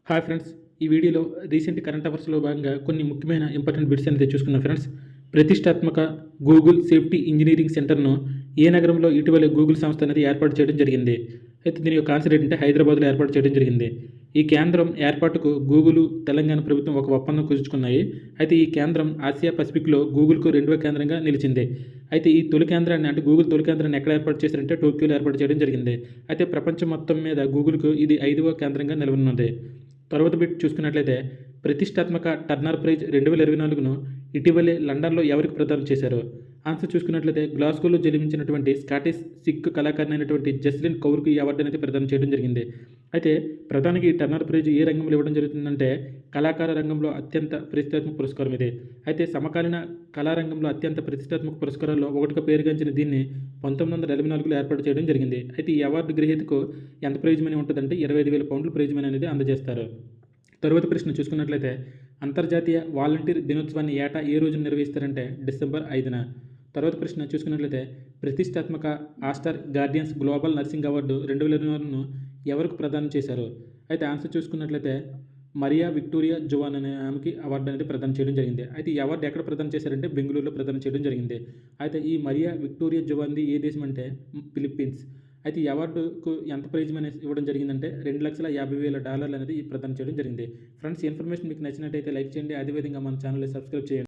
Hi friends, ఈ వీడియోలో recent current అఫైర్స్లో భాగంగా కొన్ని ముఖ్యమైన ఇంపార్టెంట్ బిట్స్ అనేది చూసుకున్నాం ఫ్రెండ్స్. ప్రతిష్టాత్మక గూగుల్ సేఫ్టీ ఇంజనీరింగ్ సెంటర్ను ఏ నగరంలో ఇటీవల గూగుల్ సంస్థ అనేది ఏర్పాటు చేయడం జరిగింది? అయితే దీని యొక్క ఆన్సర్ ఏంటంటే హైదరాబాద్లో ఏర్పాటు చేయడం జరిగింది. ఈ కేంద్రం ఏర్పాటుకు గూగుల్, తెలంగాణ ప్రభుత్వం ఒక ఒప్పందం కుదుర్చుకున్నాయి. అయితే ఈ కేంద్రం ఆసియా పసిఫిక్లో గూగుల్కు రెండవ కేంద్రంగా నిలిచింది. అయితే ఈ తొలి కేంద్రాన్ని అంటే గూగుల్ తొలి కేంద్రాన్ని ఎక్కడ ఏర్పాటు చేశారంటే టోక్యోలో ఏర్పాటు చేయడం జరిగింది. అయితే ప్రపంచం మొత్తం మీద గూగుల్కు ఇది 5వ కేంద్రంగా నిలవనున్నది. తర్వాత బిట్ చూసుకున్నట్లయితే ప్రతిష్టాత్మక టర్నర్ ప్రైజ్ 2024ను ఇటీవలే లండన్లో ఎవరికి ప్రదానం చేశారు? ఆన్సర్ చూసుకున్నట్లయితే గ్లాస్గోలో జన్మించినటువంటి స్కాటిష్ సిక్ కళాకారిణి అయినటువంటి జస్లిన్ కౌర్కు ఈ అవార్డు అనేది ప్రదానం చేయడం జరిగింది. అయితే ప్రధానికి ఈ టర్నర్ ప్రైజ్ ఏ రంగంలో ఇవ్వడం జరుగుతుందంటే కళాకార రంగంలో అత్యంత ప్రతిష్టాత్మక పురస్కారం ఇది. అయితే సమకాలీన కళారంగంలో అత్యంత ప్రతిష్టాత్మక పురస్కారాల్లో ఒకటిగా పేరుగాంచిన దీన్ని 1984లో ఏర్పాటు చేయడం జరిగింది. అయితే ఈ అవార్డు గ్రహీతకు ఎంత ప్రైజ్ మనీ ఉంటుందంటే 25,000 పౌండ్ల ప్రైజ్ మనీ అనేది అందజేస్తారు. తరువాత ప్రశ్న చూసుకున్నట్లయితే అంతర్జాతీయ వాలంటీర్ దినోత్సవాన్ని ఏటా ఏ రోజున నిర్వహిస్తారంటే డిసెంబర్ 5న. తర్వాత ప్రశ్న చూసుకున్నట్లయితే ప్రతిష్టాత్మక Aster Guardians Global Nursing Award 2024ను ఎవరికి ప్రదానం చేశారు? అయితే ఆన్సర్ చూసుకున్నట్లయితే మరియా విక్టోరియా జువాన్ అనే ఆమెకి అవార్డు అనేది ప్రదానం చేయడం జరిగింది. అయితే ఈ అవార్డు ఎక్కడ ప్రదానం చేశారంటే బెంగళూరులో ప్రదానం చేయడం జరిగింది. అయితే ఈ మరియా విక్టోరియా జువాన్ది ఏ దేశం అంటే ఫిలిప్పీన్స్. అయితే ఈ అవార్డుకు ఎంత ప్రైజ్ మనీ ఇవ్వడం జరిగిందంటే $2,50,000 అనేది ప్రదానం చేయడం జరిగింది. ఫ్రెండ్స్, ఈ ఇన్ఫర్మేషన్ మీకు నచ్చినట్టయితే లైక్ చేయండి. అదేవిధంగా మన ఛానల్ని సబ్స్క్రైబ్ చేయండి.